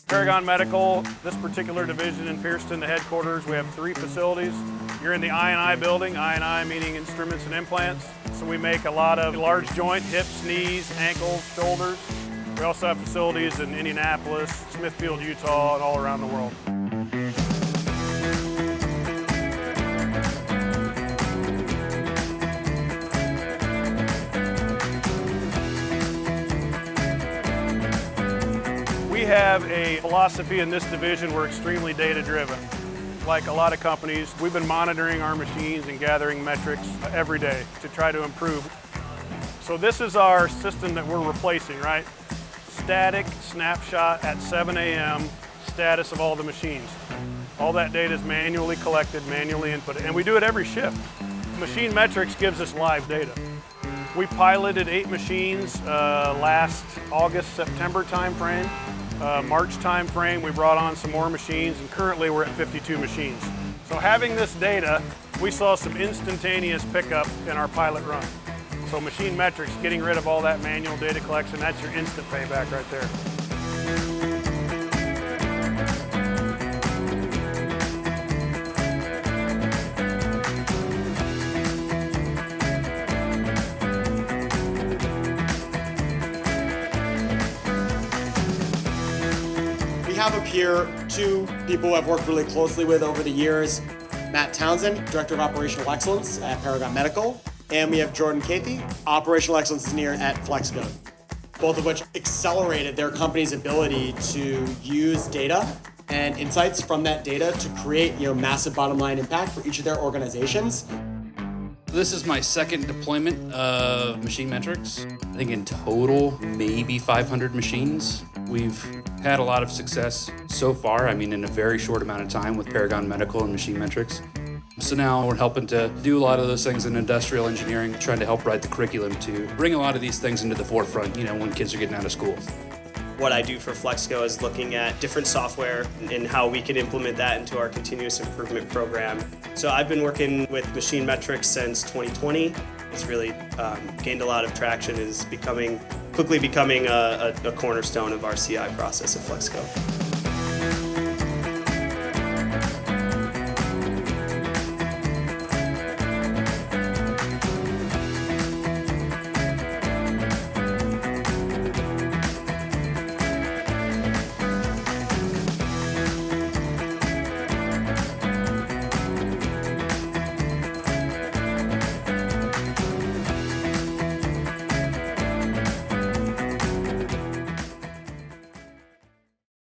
Paragon Medical, this particular division in Pierceton, the headquarters, we have 3 facilities. You're in the I&I building, I&I meaning instruments and implants. So we make a lot of large joint, hips, knees, ankles, shoulders. We also have facilities in Indianapolis, Smithfield, Utah, and all around the world. We have a philosophy in this division, we're extremely data-driven. Like a lot of companies, we've been monitoring our machines and gathering metrics every day to try to improve. So this is our system that we're replacing, right? Static snapshot at 7 a.m., status of all the machines. All that data is manually collected, manually inputted, and we do it every shift. MachineMetrics gives us live data. We piloted 8 machines last August, September timeframe. March timeframe, we brought on some more machines, and currently we're at 52 machines. So having this data, we saw some instantaneous pickup in our pilot run. So MachineMetrics, getting rid of all that manual data collection, that's your instant payback right there. We have up here 2 people I've worked really closely with over the years. Townsend, Director of Operational Excellence at Paragon Medical. And we have Kathe, Operational Excellence Engineer at Flexco. Both of which accelerated their company's ability to use data and insights from that data to create massive bottom line impact for each of their organizations. This is my 2nd deployment of MachineMetrics. I think in total, maybe 500 machines. We've had a lot of success so far, in a very short amount of time with Paragon Medical and MachineMetrics. So now we're helping to do a lot of those things in industrial engineering, trying to help write the curriculum to bring a lot of these things into the forefront, when kids are getting out of school. What I do for Flexco is looking at different software and how we can implement that into our continuous improvement program. So I've been working with MachineMetrics since 2020. It's really gained a lot of traction, is quickly becoming a cornerstone of our CI process at Flexco.